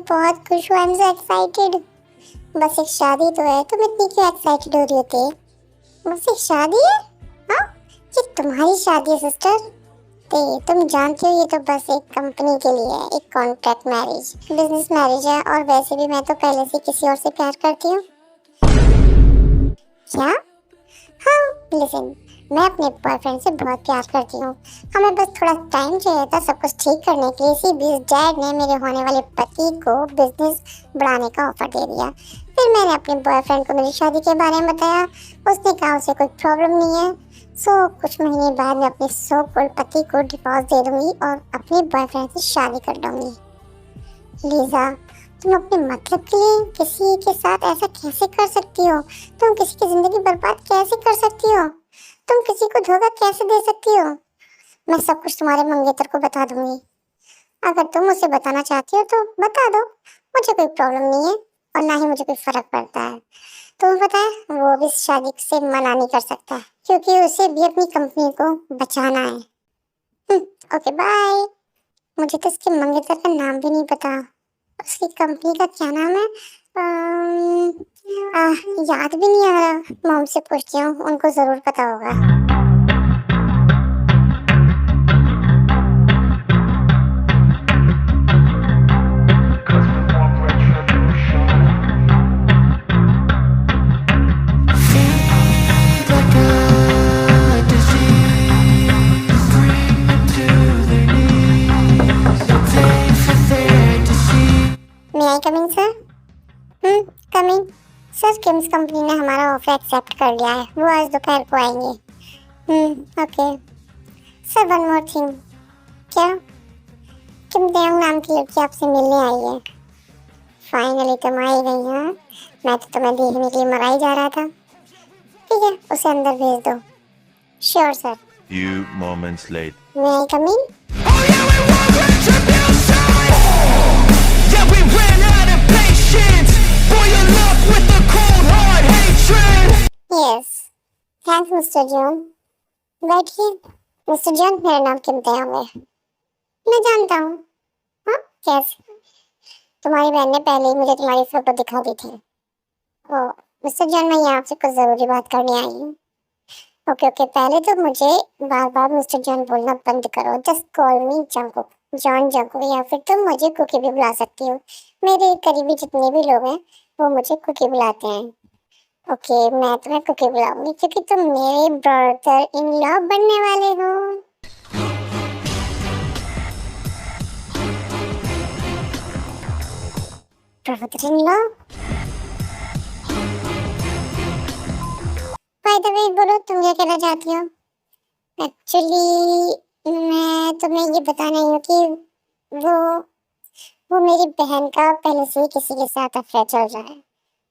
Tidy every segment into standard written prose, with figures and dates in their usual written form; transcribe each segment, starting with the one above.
बहुत खुश हूँ। I am so excited. बस एक शादी तो है, तुम इतनी क्यों एक्साइटेड हो रही होती? बस एक शादी है? हाँ, ये तुम्हारी शादी है सिस्टर। ते तुम जानते हो ये तो बस एक कंपनी के लिए है, एक कॉन्ट्रैक्ट मैरिज, बिजनेस मैरिज है। और वैसे भी मैं तो पहले से किसी और से प्यार करती हूँ। क्या? हाँ, लिसन, मैं अपने बॉयफ्रेंड से बहुत प्यार करती हूँ। हमें बस थोड़ा टाइम चाहिए था सब कुछ ठीक करने के लिए। इसी बीच डैड ने मेरे होने वाले पति को बिजनेस बढ़ाने का ऑफर दे दिया। फिर मैंने अपने बॉयफ्रेंड को मेरी शादी के बारे में बताया। उसने कहा उसे कोई प्रॉब्लम नहीं है। सो कुछ महीने बाद मैं अपने सो कॉल्ड पति को डिवोर्स दे दूंगी और अपने बॉयफ्रेंड से शादी कर लूंगी। लीजा, तुम अपने मतलब के लिए किसी के साथ ऐसा कैसे कर सकती हो? तुम किसी की जिंदगी बर्बाद कैसे कर सकती हो? तुम किसी को धोखा कैसे दे सकती हो? मैं सब कुछ तुम्हारे मंगेतर को बता दूंगी। अगर तुम उसे बताना चाहती हो तो बता दो, मुझे कोई प्रॉब्लम नहीं है और ना ही मुझे कोई फर्क पड़ता है। तुम्हें पता है वो भी इस शादी से मना नहीं कर सकता क्योंकि उसे भी अपनी कंपनी को बचाना है। Okay bye. मुझे तो इसके मंगेतर का नाम भी नहीं पता। उसकी कंपनी का क्या नाम है? याद भी नहीं आ रहा। मॉम से पूछती हूँ, उनको जरूर पता होगा। May I coming sir? Coming sir. Kim's company ने हमारा ऑफर एक्सेप्ट कर लिया है। वो आज दोपहर को आएंगे। Okay sir, one more thing. क्या? किम देयोंग नाम की लड़की आपसे मिलने आई है। फाइनली तुम आ ही गई। हाँ, मैं तो तुम्हें देखने के लिए मरा ही जा रहा था। ठीक है, उसे अंदर भेज दो। Sure sir. Few moments later. May I coming? Yes, thanks mister John. बैठिए। मिस्टर जॉन, मेरा नाम किम देयोंग है। मैं जानता हूँ। हाँ, कैसे? तुम्हारी बहन ने पहले ही मुझे तुम्हारी फोटो दिखा दी थी। ओ मिस्टर जॉन, मैं यहाँ आपसे कुछ जरूरी बात करने आई हूँ। ओके, पहले तो मुझे बार बार मिस्टर जॉन बोलना बंद करो। जस्ट कॉल मी जंकुक, जॉन जंकुक, या फिर तुम मुझे कुकी भी बुला सकती हो। मेरे करीबी जितने भी लोग हैं वो मुझे कुकी बुलाते हैं। ओके, मैं तुम्हें कुकी बुलाऊंगी क्योंकि तुम मेरे ब्रदर इन लॉ बनने वाले हो। Brother in law? By the way, बोलो तुम क्या कहना चाहती हो? एक्चुअली मैं तुम्हें ये बताना ही हूँ कि वो मेरी बहन का पहले से ही किसी के साथ अफेयर चल रहा है।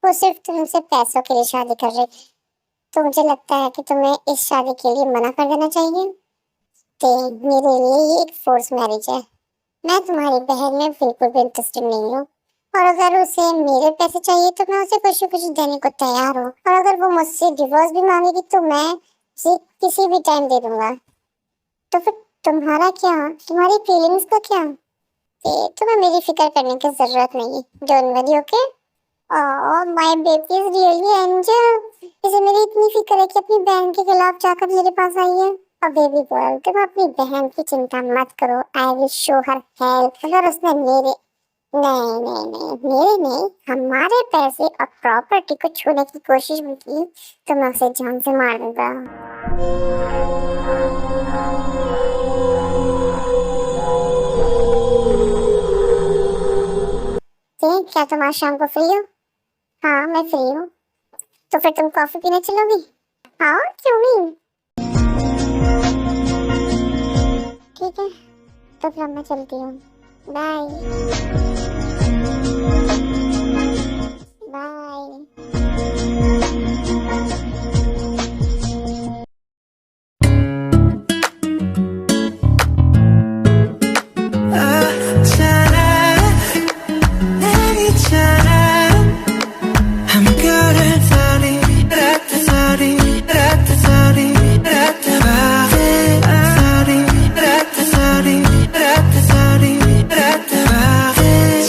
वो सिर्फ तुमसे पैसों के लिए शादी कर रही थी। तो मुझे लगता है कि तुम्हें इस शादी के लिए मना कर देना चाहिए। तो मेरे लिए ये एक फोर्स मैरिज है। मैं तुम्हारी बहन में बिल्कुल भी इंटरेस्टेड नहीं हूँ। और अगर उसे मेरे पैसे चाहिए तो मैं उसे कुछ कुछ देने को तैयार हूँ। और अगर वो मुझसे डिवोर्स भी मांगेगी तो मैं उसे किसी भी टाइम दे दूंगा। तो फिर तुम्हारा क्या? तुम्हारी फीलिंग्स का क्या? तुम्हें मेरी फिक्र करने की जरूरत नहीं। Don't worry, okay? Oh my baby is really angel. इसे मेरी इतनी फिक्र है कि अपनी बहन के खिलाफ जाकर मेरे पास आई है। और बेबी गर्ल, तुम अपनी बहन की चिंता मत करो। I will show her help. अगर उसने मेरे हमारे पैसे और प्रॉपर्टी को छूने की कोशिश भी की तो मैं उसे जान से मार दूंगा। क्या तुम आज शाम को फ्री हो? हाँ, मैं फ्री हूँ। तो फिर तुम कॉफी पीने चलोगी? हाँ, क्यों नहीं। ठीक है, तो फिर मैं चलती हूँ। Bye bye.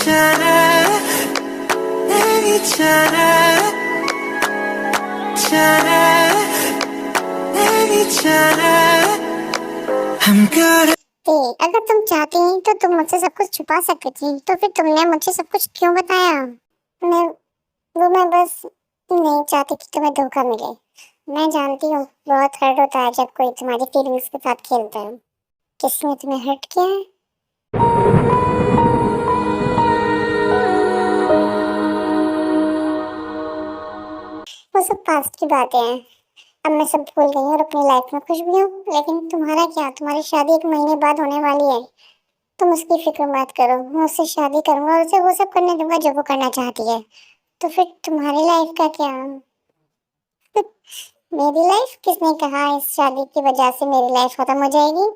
Shine अगर तुम चाहती तो तुम मुझसे सब कुछ छुपा सकती थी, तो फिर तुमने मुझे सब कुछ क्यों बताया? मैं बस नहीं चाहती कि तुम्हें धोखा मिले। मैं जानती हूँ बहुत हर्ट होता है जब कोई तुम्हारी फीलिंग्स के साथ खेलता है। किसने तुम्हें हर्ट किया है? वो सब पास्ट की बातें हैं। अब मैं सब भूल गई और अपनी लाइफ में खुश भी हूँ। लेकिन तुम्हारा क्या? तुम्हारी शादी 1 महीने बाद होने वाली है। तुम उसकी फिक्र मत करो, मैं उससे शादी करूंगा और उसे वो सब करने दूंगा जो वो करना चाहती है। तो फिर तुम्हारी लाइफ का क्या? मेरी लाइफ? किसने कहा इस शादी की वजह से मेरी लाइफ खत्म हो जाएगी?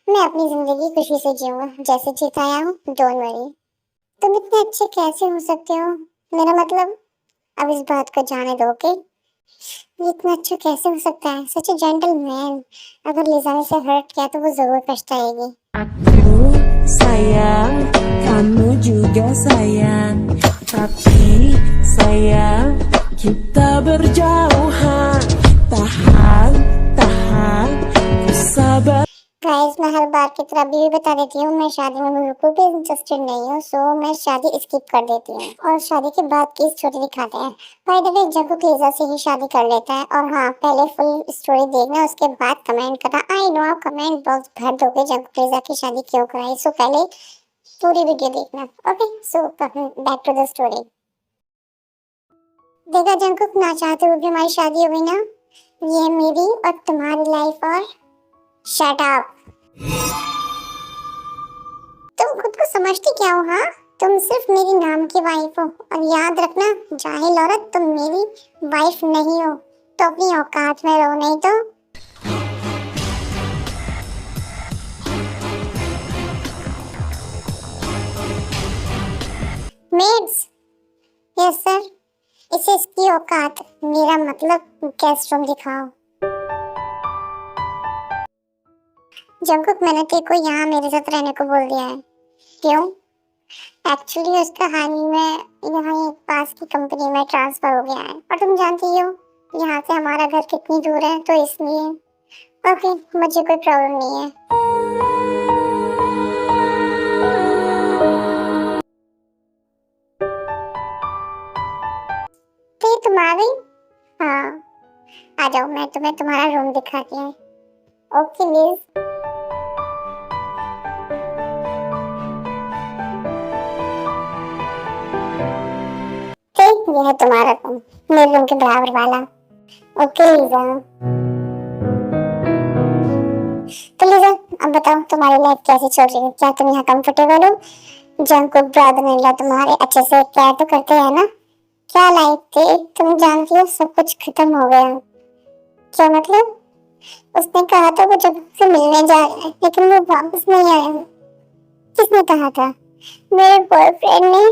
मैं अपनी जिंदगी खुशी से जीऊंगा जैसे जीता आया हूँ। Don't worry. तुम इतने अच्छे कैसे हो सकते हो? मेरा मतलब, अब इस बात को जाने दो कि ये इतना अच्छा कैसे हो सकता है? सच ए जेंटलमैन। अगर लिजा ने से हर्ट किया तो वो जरूर पछताएगी। Aku sayang, kamu juga sayang, tapi sayang kita berjauhan. Tahan, tahan, ku sabar. Guys, मैं हर बार की तरह अभी भी बता देती हूँ, मैं शादी में बिल्कुल भी इंटरेस्टेड नहीं हूँ। सो मैं शादी स्किप कर देती हूँ और शादी के बाद की स्टोरी दिखाते हैं। By the way, Jungkook Lija से ही शादी कर लेता है। और हाँ, पहले फुल स्टोरी देखना, उसके बाद कमेंट करना। आई नो आप कमेंट बॉक्स भर दोगे जंकुक लिजा की शादी क्यों कराई। सो पहले पूरी वीडियो देखना। Okay, so back to the story. देखा जंकुक, ना चाहते हुए भी हमारी शादी हो गई ना। ये मेरी और तुम्हारी लाइफ। और शट अप। तुम खुद को समझती क्या हो? हाँ, तुम सिर्फ मेरी नाम की वाइफ हो। और याद रखना जाहिल औरत, तुम मेरी वाइफ नहीं हो। तो अपनी औकात में रहो, नहीं तो। मेड्स? Yes sir. इसे इसकी औकात, मेरा मतलब गेस्ट रूम दिखाओ। जंकुक, मैंने तेरे को यहाँ मेरे साथ रहने को बोल दिया है। क्यों? एक्चुअली उसका हाल ही में यहाँ एक पास की कंपनी में ट्रांसफर हो गया है। और तुम जानती हो यहाँ से हमारा घर कितनी दूर है, तो इसलिए। ओके, मुझे कोई प्रॉब्लम नहीं है। तो ये तुम्हारी? हाँ, आ जाओ, मैं तुम्हें तुम्हारा रूम दिखाती हूँ। Okay Liz. ये है तुम्हारा रूम, मेरे रूम के बराबर वाला। Okay Lisa. तो लीजा, अब बताओ तुम्हारी लाइफ कैसी चल रही है? क्या तुम यहाँ कंफर्टेबल हो? जंकुक ब्रदर इन लॉ तुम्हारे अच्छे से केयर तो करते हैं ना? क्या लाइफ थी, तुम जानती हो सब कुछ खत्म हो गया। क्या मतलब? उसने कहा था वो जब से मिलने जा रहा है, लेकिन वो वापस नहीं आया। किसने कहा था? मेरे बॉयफ्रेंड ने।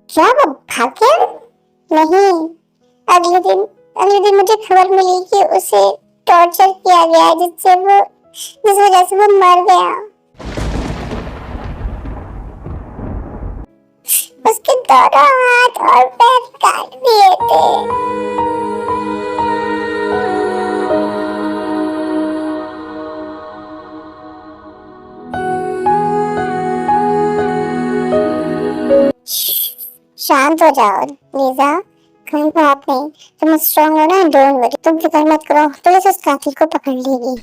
क्या वो भाग गया? नहीं, अगले दिन मुझे खबर मिली कि उसे टॉर्चर किया गया है, जिस वजह से वो मर गया। उसके दोनों हाथ और पैर काट दिए थे। शांत हो जाओ लीजा, कोई बात नहीं। तुम स्ट्रांग हो ना, डोंट वरी। तुम फिक्र मत करो, पुलिस उस कातिल को पकड़ लेगी।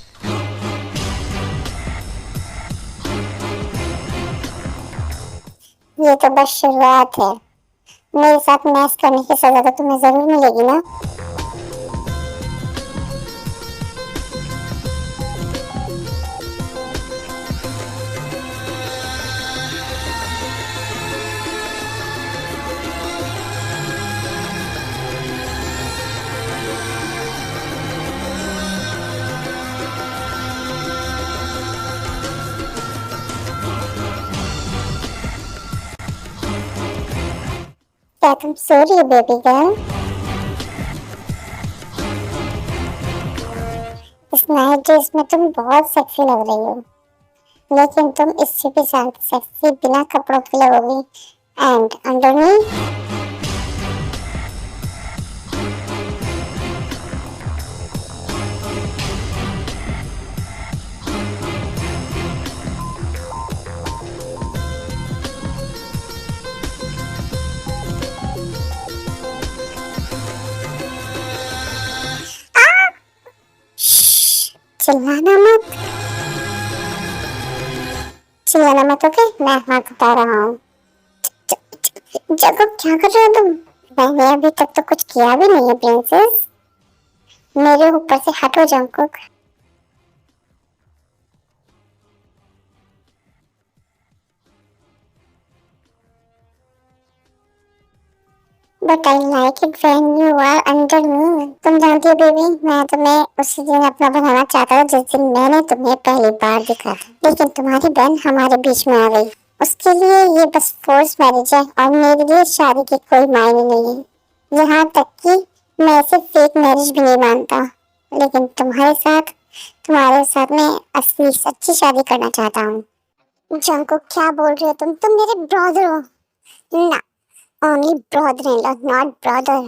ये तो बस शुरुआत है। मेरे साथ मैस करने की सजा तो तुम्हें जरूर मिलेगी ना। क्या तुम सो रही हो बेबी गर्ल? इस नाइट ड्रेस में तुम बहुत सेक्सी लग रही हो, लेकिन तुम इससे भी ज्यादा सेक्सी बिना कपड़ों के लगोगी। एंड अंडरनीथ चिल्लाना मत, चिल्लाना मत। ओके, मैं हाथ उठा रहा हूँ। जंकुक क्या कर रहे हो तुम? मैंने अभी तक तो कुछ किया भी नहीं है प्रिंसेस। मेरे ऊपर से हटो Jungkook. But I like it when you are under me. तुम जानती हो बेबी, मैं तुम्हें उसी दिन अपना बनाना चाहता था जिस दिन मैंने तुम्हें पहली बार देखा था, लेकिन तुम्हारी बहन हमारे बीच में आ गई। उसके लिए ये बस फोर्स मैरिज है और मेरे लिए शादी के कोई मायने नहीं है। यहाँ तक कि मैं इसे फेक मैरिज भी नहीं मानता, लेकिन तुम्हारे साथ मैं असली सच्ची शादी करना चाहता हूँ। जंकुक क्या बोल रहे हो तुम मेरे ब्रदर हो ना? Only brother in law, not brother.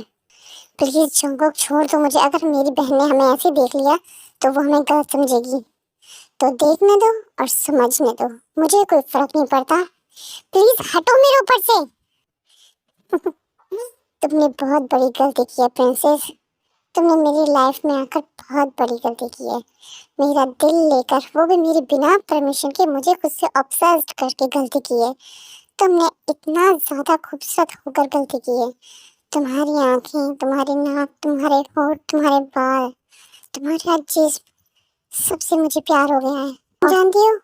Please Jungkook छोड़ दो मुझे। अगर मेरी बहन ने हमें ऐसे देख लिया तो वो हमें गलत समझेगी। तो देखने दो और समझने दो, मुझे कोई फर्क नहीं पड़ता। प्लीज हटो मेरे ऊपर से। तुमने बहुत बड़ी गलती की है प्रिंसेस। तुमने मेरी लाइफ में आकर बहुत बड़ी गलती की है। मेरा दिल लेकर, वो भी मेरे बिना परमिशन के, मुझे खुद से ऑब्सेस्ड करके गलती की है। तुमने इतना ज्यादा खूबसूरत होकर गलती की है। तुम्हारी आंखें, तुम्हारी नाक, तुम्हारे होंठ, तुम्हारे बाल, तुम्हारा जिस्म, सबसे मुझे प्यार हो गया है। जानती हो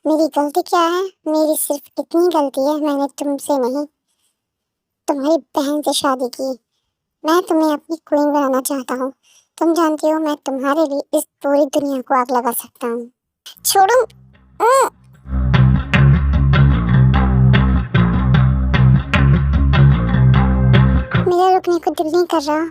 मेरी गलती क्या है? मेरी सिर्फ इतनी गलती है, मैंने तुमसे नहीं, तुम्हारी बहन से शादी की। मैं तुम्हें अपनी क्वीन बनाना चाहता हूँ। तुम जानती हो मैं तुम्हारे लिए इस पूरी दुनिया को आग लगा सकता हूँ। छोड़ो। मेरा रुकने को दिल नहीं कर रहा।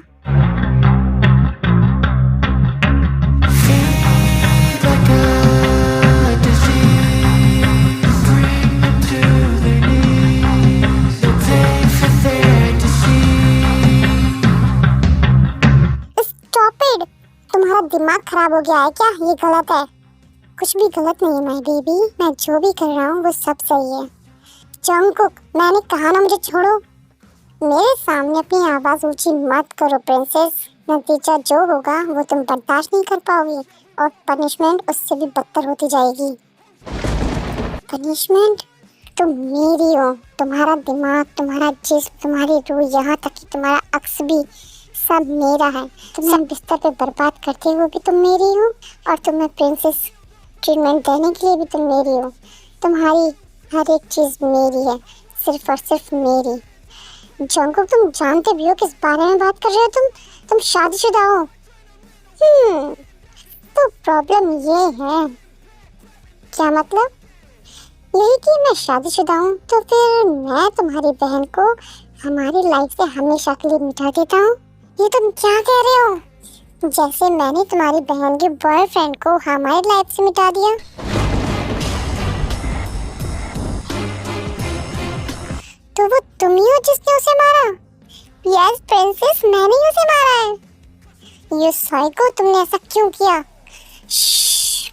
तुम्हारा दिमाग खराब हो गया है क्या? ये गलत है। कुछ भी गलत नहीं है माय बेबी, मैं जो भी कर रहा हूँ वो सब सही है। जंकुक, मैंने कहा ना मुझे छोड़ो। मेरे सामने अपनी आवाज ऊंची मत करो प्रिंसेस। नतीजा जो होगा वो तुम बर्दाश्त नहीं कर पाओगे और पनिशमेंट उससे भी बदतर होती जाएगी। पनिशमेंट? तुम मेरी हो। तुम्हारा दिमाग, तुम्हारा जिस्म, तुम्हारी रूह, यहाँ तक कि तुम्हारा अक्स भी सब मेरा है। तुम्हें बिस्तर पे बर्बाद करते हुए भी तुम मेरी हो और तुम्हें प्रिंसेस ट्रीटमेंट देने के लिए भी तुम मेरी हो। तुम्हारी हर एक चीज मेरी है, सिर्फ और सिर्फ मेरी। जंकुक, तुम जानते भी हो किस बारे में बात कर रहे हो? तुम शादीशुदा हो। तो प्रॉब्लम ये है। क्या मतलब? यही कि मैं शादीशुदा हूँ, तो फिर मैं तुम्हारी बहन को हमारी लाइफ से हमेशा के लिए मिटा देता हूँ। ये तुम क्या कह रहे हो? जैसे मैंने तुम्हारी बहन के बॉयफ्रेंड को हमारी लाइफ से मिटा दिया। तो वो तुम ही हो जिसने उसे मारा? यस प्रिंसेस, मैंने ही उसे मारा है। यू साइको, तुमने ऐसा क्यों किया?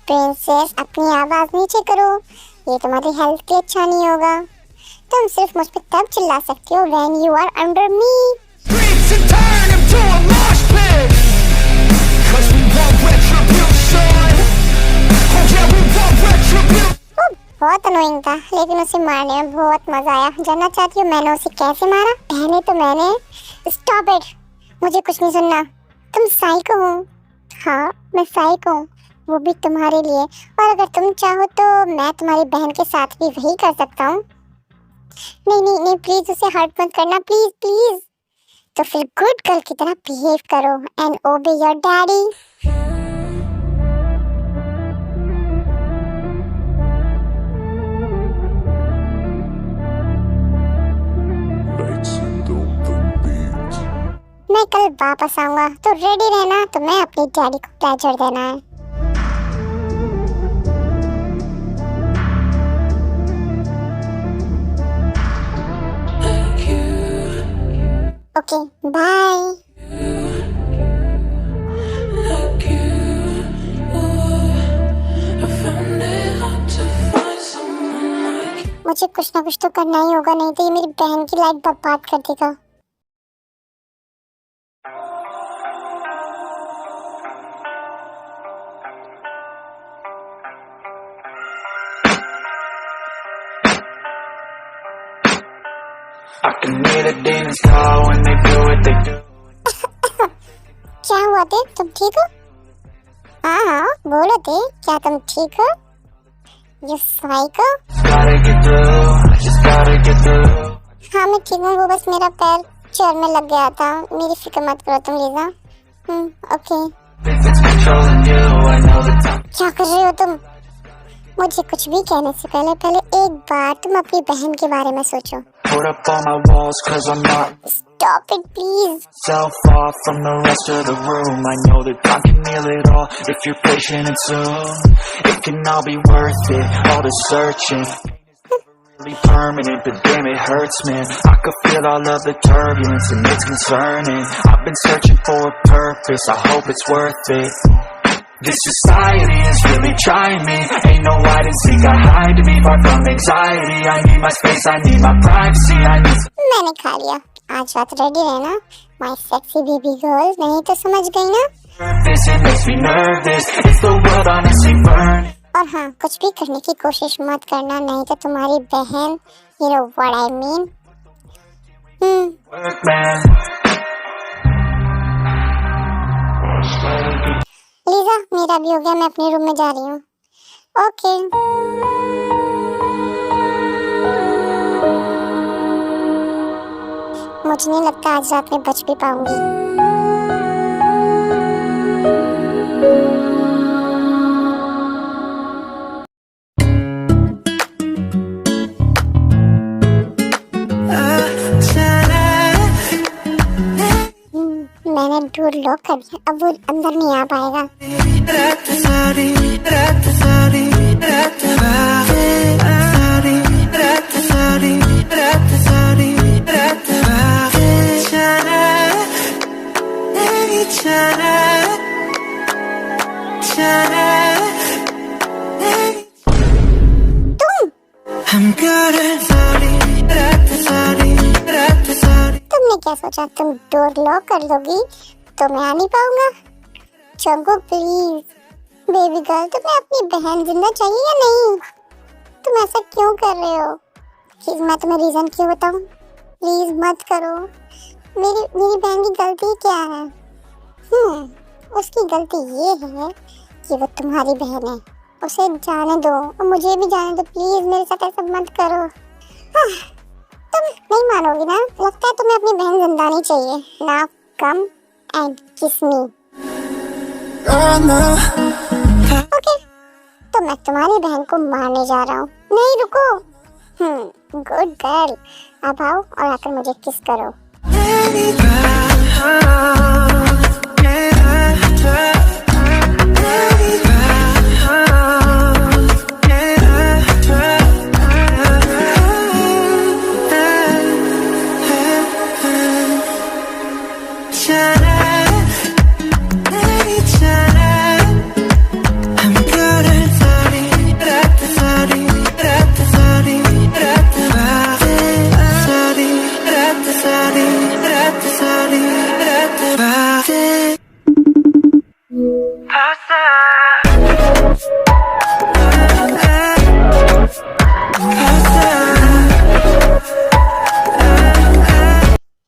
प्रिंसेस, अपनी आवाज नीचे करो, ये तुम्हारी हेल्थ के अच्छा नहीं होगा। तुम सिर्फ मुझ पे तब चिल्ला सकते हो when you are under me. बहुत अनोइंग था, लेकिन उसे मारने में बहुत मजा आया। जानना चाहती हूँ मैंने उसे कैसे मारा? पहले तो मैंने स्टॉप इट, मुझे कुछ नहीं सुनना। तुम साइको हो। हाँ, मैं साइको हूँ, वो भी तुम्हारे लिए। और अगर तुम चाहो तो मैं तुम्हारी बहन के साथ भी वही कर सकता हूँ। नहीं नहीं नहीं, प्लीज उसे हर्ट मत करना, प्लीज प्लीज। तो फिर गुड गर्ल की तरह बिहेव करो एंड ओबे योर डैडी। मैं कल वापस आऊंगा, तो रेडी रहना। तो मैं अपने डैडी को प्लेजर देना है। Okay, bye. मुझे कुछ ना कुछ तो करना ही होगा, नहीं तो ये मेरी बहन की लाइफ बर्बाद कर देगा। I can hear the demons call when they do what they do. क्या हुआ थे? तुम ठीक हो? हाँ, बोलो थे, क्या तुम ठीक हो? You psycho? Gotta get through, just gotta get through. हाँ मैं ठीक हूँ, वो बस मेरा पैर चोर में लग गया था। मेरी फिक्र मत करो तुम Lisa. Okay. If it's controlling you, I know the time. क्या कर रहे हो तुम? मुझे कुछ भी कहने से पहले एक बार तुम अपनी बहन के बारे में सोचो। Put up on my walls 'cause I'm not Stop it please. self off from the rest of the room. I know that time can heal it all if you're patient and soon. It can all be worth it, all the searching. Really permanent, but damn it hurts, man. I could feel all of the turbulence and it's concerning. I've been searching for a purpose, I hope it's worth it. This society is really trying me. Ain't no hide and seek, I hide to be far from anxiety. I need my space, I need my privacy. I need मैंने खा लिया। आज रात ready रहना, my sexy baby girl। नहीं तो समझ गई ना? this, it makes me nervous. It's the world honestly burning. और हाँ, कुछ भी करने की कोशिश मत करना, नहीं तो तुम्हारी बहन, you know what I mean? Work, man. Lisa, मेरा भी हो गया, मैं अपने रूम में जा रही हूँ। ओके। मुझे नहीं लगता आज रात में बच भी पाऊंगी। मैंने डोर लॉक कर दिया, अब वो अंदर नहीं आ पाएगा। तुमने क्या सोचा तुम डोर लॉक कर लोगी तो मैं आ नहीं पाऊंगा? जंगो प्लीज, बेबी गर्ल, तुम्हें अपनी बहन जिंदा चाहिए या नहीं? तुम ऐसा क्यों कर रहे हो? प्लीज मैं तुम्हें रीजन क्यों बताऊं? प्लीज मत करो। मेरी बहन की गलती क्या है? उसकी गलती ये है कि वो तुम्हारी बहन है। उसे जाने दो और मुझे भी जाने दो, प्लीज मेरे साथ ऐसा मत करो। तुम नहीं मानोगी ना, लगता है तुम्हें अपनी बहन जिंदा नहीं चाहिए। नाउ कम एंड किस मी। ओके, तो मैं तुम्हारी बहन को मारने जा रहा हूँ। नहीं रुको। गुड गर्ल, अब आओ और आकर मुझे किस करो।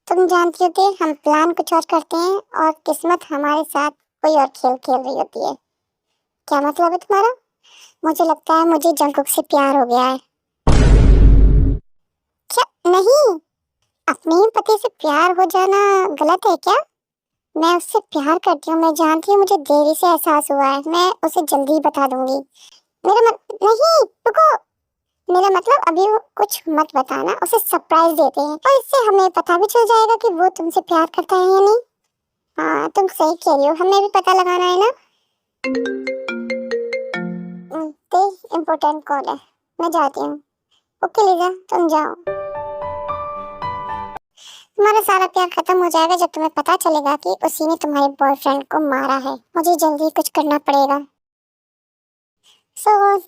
तुम जानती होती है हम प्लान कुछ और करते हैं और किस्मत हमारे साथ कोई और खेल खेल रही होती है। क्या मतलब है तुम्हारा? मुझे लगता है मुझे जंगकुक से प्यार हो गया है। क्या? नहीं, अपने ही पति से प्यार हो जाना गलत है क्या? मैं उससे प्यार करती हूँ, मैं जानती हूँ, मुझे देरी से एहसास हुआ है। मैं उसे जल्दी ही बता दूंगी। नहीं रुको, मेरा मतलब अभी वो कुछ मत बताना, उसे सरप्राइज देते हैं और इससे हमें पता भी चल जाएगा कि वो तुमसे प्यार करता है या नहीं। हाँ तुम सही कह रही हो, हमें भी पता लगाना है ना। इम्पोर्टेंट कॉल है, मैं जाती हूँ। ओके लीजा, तुम जाओ। तुम्हारा सारा प्यार खत्म हो जाएगा जब तुम्हें पता चलेगा कि उसी ने तुम्हारे बॉयफ्रेंड को मारा है। मुझे जल्दी कुछ करना पड़ेगा।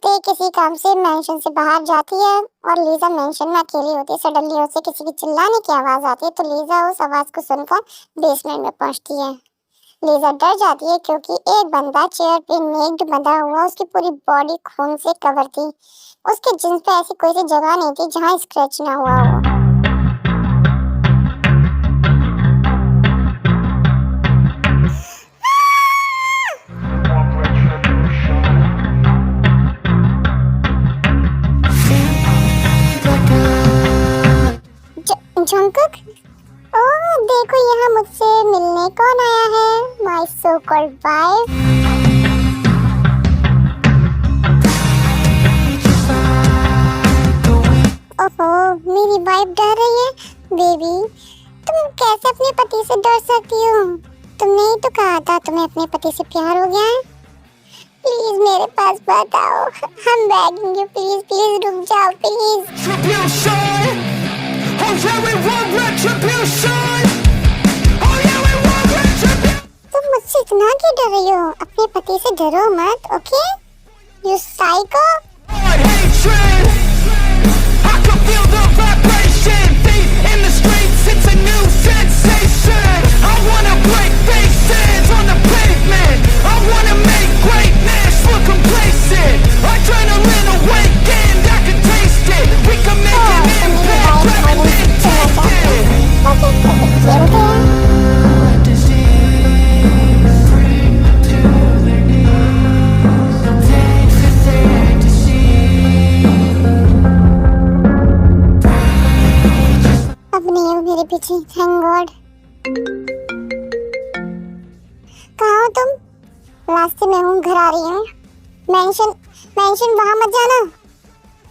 ते किसी काम से मेंशन से बाहर जाती है और लीजा मेंशन में अकेली होती है। सडनली उसे किसी की चिल्लाने की आवाज आती है तो लीजा उस आवाज को सुनकर बेसमेंट में पहुंचती है। लीजा डर जाती है क्योंकि एक बंदा चेयर पे नेक्ड बंधा हुआ, उसकी पूरी बॉडी खून से कवर थी। उसके जिस्म पे ऐसी कोई सी जगह नहीं थी जहाँ स्क्रैच ना हुआ हो। my so-called wife. ओहो, मेरी वाइफ डर रही है। बेबी, तुम कैसे अपने पति से डर सकती हो? तुमने ही तो कहा था तुम्हें अपने पति से प्यार हो गया है। प्लीज मेरे पास बात आओ। हम बेगिंग यू, प्लीज प्लीज रुक जाओ प्लीज। तुम मुझसे इतना क्यों डर रही हो? अपने पति से डरो मत, ओके? You psycho. मेरे पीछे, थैंक गॉड। कहाँ हो तुम? रास्ते में हूँ, घर आ रही हूँ। मेंशन वहाँ मत जाना।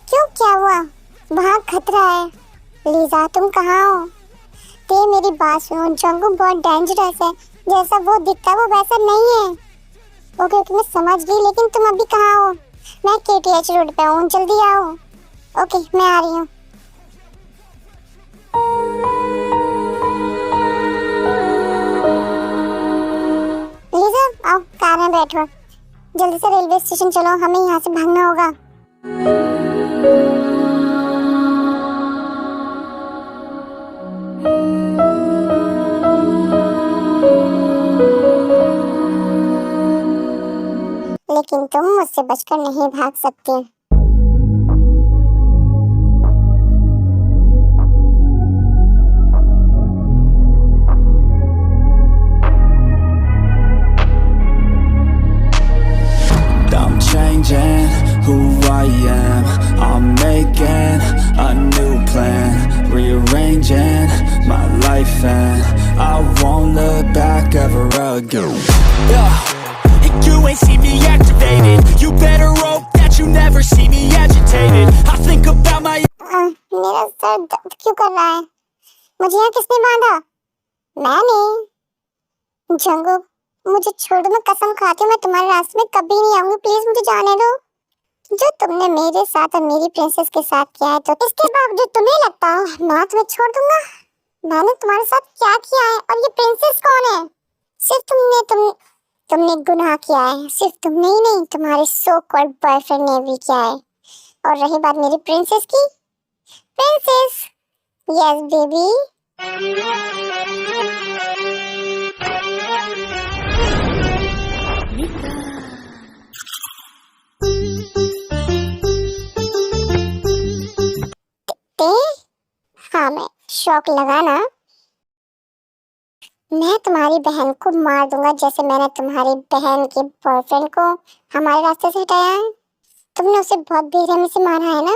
क्यों, क्या हुआ? वहाँ खतरा है। लीजा, तुम कहाँ हो? ते मेरी बात सुनो, जंगल बहुत डेंजरस है। जैसा वो दिखता है वो वैसा नहीं है। ओके, मैं समझ गई, लेकिन तुम अभी कहाँ हो? मैं KTH रोड पे हूँ, जल्दी आओ। ओके, मैं आ रही हूँ। लीजा, आओ, कार में बैठो। जल्दी से रेलवे स्टेशन चलो, हमें यहाँ से भागना होगा। लेकिन तुम मुझसे बचकर नहीं भाग सकती। Changing who I am, I'm making a new plan, rearranging my life and I won't look back ever again. And you ain't see me activated. You better hope that you never see me agitated. I think about my मेरा sir दर्द क्यों कर रहा है? मुझे यहाँ किसने बांधा? मैं नहीं। जंगू, मुझे छोड़ दो, मैं कसम खाती हूँ मैं तुम्हारे रास्ते में कभी नहीं आऊंगी। प्लीज मुझे जाने दो। जो तुमने मेरे साथ और मेरी प्रिंसेस के साथ किया है, तो इसके बावजूद तुम्हें लगता है मैं तुम्हें छोड़ दूंगा? मैंने तुम्हारे साथ क्या किया है? और ये प्रिंसेस कौन है? सिर्फ तुमने गुनाह किया है। सिर्फ तुमने ही नहीं, तुम्हारे सो कॉल्ड बॉयफ्रेंड ने भी किया है। और रही बात मेरी प्रिंसेस की, प्रिंसेस, यस बेबी, हाँ मैं शौक लगा ना। मैं तुम्हारी बहन को मार दूंगा जैसे मैंने तुम्हारी बहन के बॉयफ्रेंड को हमारे रास्ते से हटाया है। तुमने उसे बहुत बेरहमी से मारा है ना?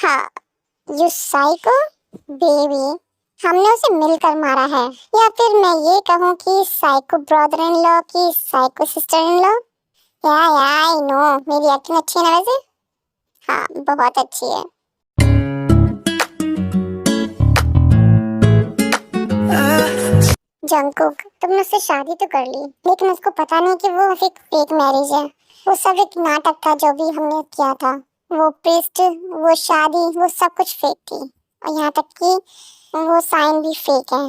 हाँ, यू साइको बेबी, हमने उसे मिलकर मारा है। या फिर मैं ये कहूँ कि साइको ब्रदर इन लॉ की साइको सिस्टर इन लॉ। या आई नो, मेरी एक्टिंग अच्छी है ना वैसे? हाँ, बहुत अच्छी है। जंगकुक, तुमने उससे शादी तो कर ली, लेकिन उसको पता नहीं कि वो एक फेक मैरिज है। वो सब एक नाटक था जो भी हमने किया था। वो प्रीस्ट, वो शादी, वो सब कुछ फेक थी। और यहाँ तक कि वो साइन भी फेक है।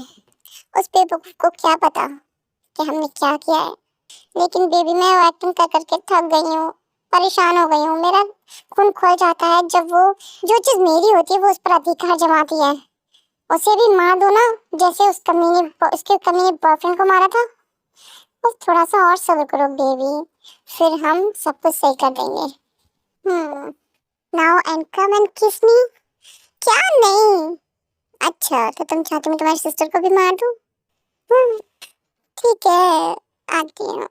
उस बेवकूफ को क्या पता कि हमने क्या किया है। लेकिन बेबी, मैं वो एक्टिंग कर करके थक गई हूँ, परेशान हो गई हूँ। मेरा खून खोल जाता है जब वो जो चीज़ मेरी होती है वो उस पर अधिकार जमाती है। उसे भी मार दो ना, जैसे उसके कमीने बॉयफ्रेंड को मारा था। बस थोड़ा सा और सब्र करो बेबी, फिर हम सब कुछ सही कर देंगे। नाउ एंड कम एंड किस मी। क्या नहीं? अच्छा, तो तुम चाहते मैं तुम्हारी सिस्टर को भी मार दूं? ठीक है, आती हूँ।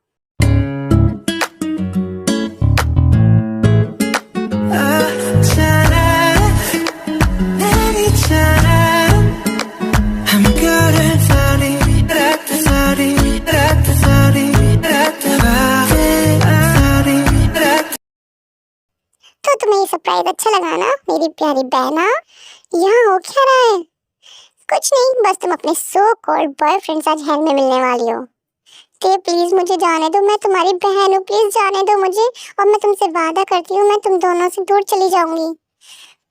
I'm good at sorry, प्यारी बहना, यहाँ हो क्या रहा है? कुछ नहीं, बस तुम अपने सो कॉल्ड बॉयफ्रेंड से आज हेल में मिलने वाली हो। तो प्लीज मुझे जाने दो, मैं तुम्हारी बहन हूँ, प्लीज जाने दो मुझे। और मैं तुमसे वादा करती हूँ मैं तुम दोनों से दूर चली जाऊंगी।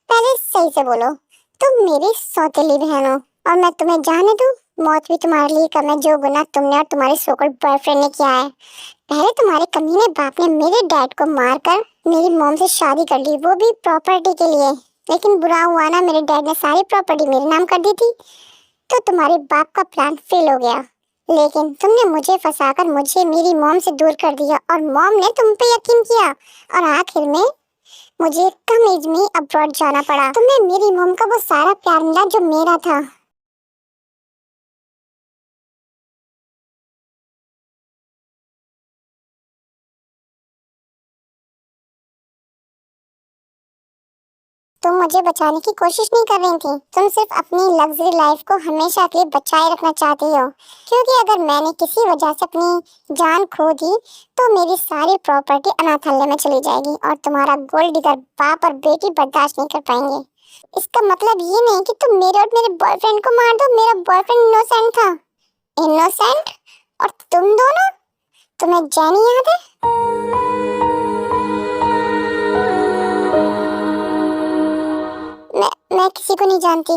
पहले सही से बोलो, तुम मेरी सौतेली बहन हो और मैं तुम्हें जाने दूँ? मौत भी तुम्हारे लिए कम है जो गुनाह तुमने और तुम्हारे सो कॉल्ड बॉयफ्रेंड ने किया है। पहले तुम्हारे कमीने बाप ने मेरे डैड को मारकर मेरी मॉम से शादी कर ली, वो भी प्रॉपर्टी के लिए। लेकिन बुरा हुआ ना, मेरे डैड ने सारी प्रॉपर्टी मेरे नाम कर दी थी, तो तुम्हारे बाप का प्लान फेल हो गया। लेकिन तुमने मुझे फंसाकर मुझे मेरी मॉम से दूर कर दिया और मॉम ने तुम पे यकीन किया और आखिर में मुझे कम एज में अब्रॉड जाना पड़ा। तुम्हें मेरी मॉम का वो सारा प्यार मिला जो मेरा था। तुम मुझे बचाने की कोशिश नहीं कर रही थी, तुम सिर्फ अपनी लग्जरी लाइफ को हमेशा के लिए बचाए रखना चाहती हो। क्योंकि अगर मैंने किसी वजह से अपनी जान खो दी तो मेरी सारी प्रॉपर्टी अनाथालय में चली जाएगी और तुम्हारा गोल्ड डिगर बाप और बेटी बर्दाश्त नहीं कर पाएंगे। इसका मतलब ये नहीं कि तुम मेरे और मेरे बॉयफ्रेंड को मार दो। मेरा बॉयफ्रेंड इनोसेंट था। इनोसेंट? और तुम दोनों? तुम्हें जैनी याद है? मैं किसी को नहीं जानती।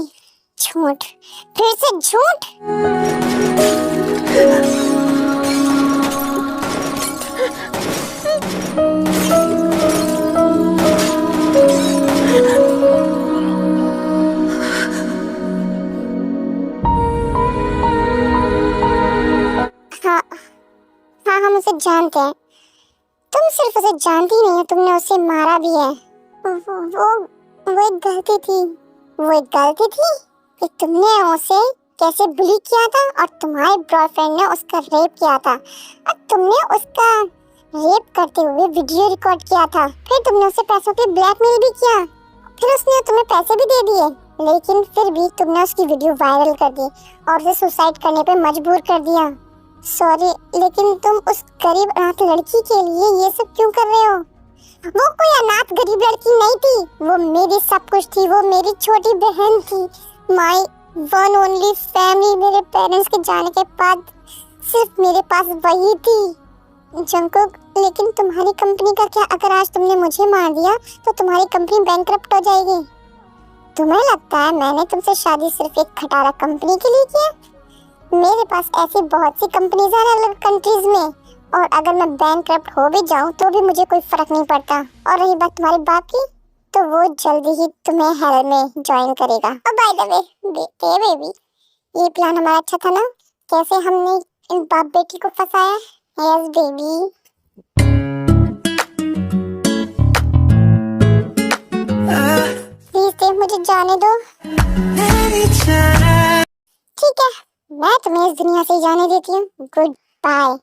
झूठ, फिर से झूठ। हाँ, हम उसे जानते हैं। तुम सिर्फ उसे जानती नहीं हो, तुमने उसे मारा भी है। वो एक गलती थी। वो एक गलती थी कि तुमने उसे कैसे बुली किया था और तुम्हारे बॉयफ्रेंड ने उसका रेप किया था और तुमने उसका रेप करते हुए वीडियो रिकॉर्ड किया था। फिर तुमने उसे पैसों के ब्लैकमेल भी किया। फिर उसने तुम्हें पैसे भी दे दिए, लेकिन फिर भी तुमने उसकी वीडियो वायरल कर दी और उसे सुसाइड करने पे मजबूर कर दिया। सॉरी, लेकिन तुम उस गरीब अनाथ लड़की के लिए ये सब क्यों कर रहे हो? वो कोई अनाथ गरीब लड़की नहीं थी, वो मेरी सब कुछ थी। वो मेरी छोटी बहन थी, माय वन ओनली फैमिली। मेरे पेरेंट्स के जाने के बाद सिर्फ मेरे पास वही थी। जंकुक, लेकिन तुम्हारी कंपनी का क्या? अगर आज तुमने मुझे मार दिया तो तुम्हारी कंपनी बैंकरप्ट हो जाएगी। तुम्हें लगता है मैंने तुमसे शादी सिर्फ एक खटारा कंपनी के लिए किया? मेरे पास ऐसी बहुत सी कंपनीज हैं अलग कंट्रीज में, और अगर मैं बैंकरप्ट हो भी जाऊं तो भी मुझे कोई फर्क नहीं पड़ता। और रही बात तुम्हारे बाप की, तो वो जल्दी ही तुम्हें हेल में ज्वाइन करेगा। और बाय द वे बेबी, ये प्लान हमारा अच्छा था ना? कैसे हमने इन बाप बेटी को फंसाया? Yes baby. प्लीज मुझे जाने दो। ठीक है, मैं तुम्हें इस दुनिया से जाने देती हूँ। Goodbye.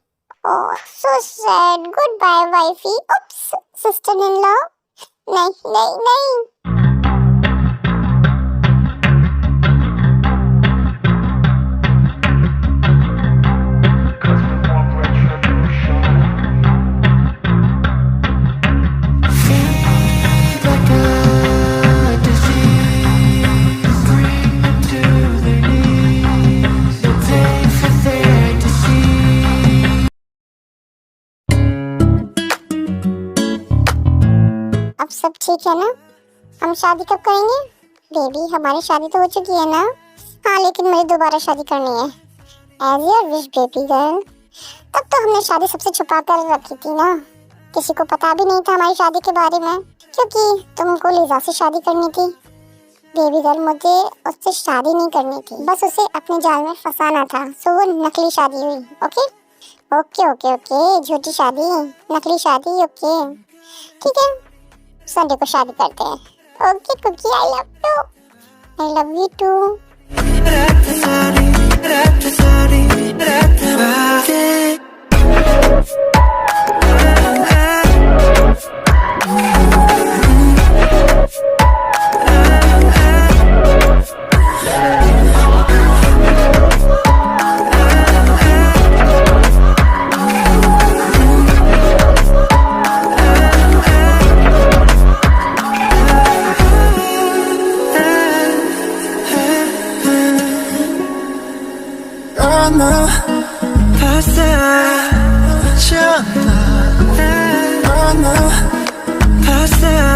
Oh, so sad. Goodbye, wifey. Oops, sister-in-law. नहीं। अब सब ठीक है ना? हम शादी कब करेंगे? बेबी, हमारी शादी तो हो चुकी है ना? हाँ, लेकिन मुझे दोबारा शादी करनी है। As your wish baby girl. तब तो हमने शादी सबसे छुपा कर रखी थी ना, किसी को पता भी नहीं था हमारी शादी के बारे में, क्योंकि तुमको लिजा से शादी करनी थी। बेबी गर्ल, मुझे उससे शादी नहीं करनी थी, बस उसे अपने जाल में फंसाना था। सो वो नकली शादी हुई। ओके ओके ओके ओके, झूठी शादी, नकली शादी। ओके ठीक है, संडे को शादी करते हैं। Okay Cookie, I love you too. move past the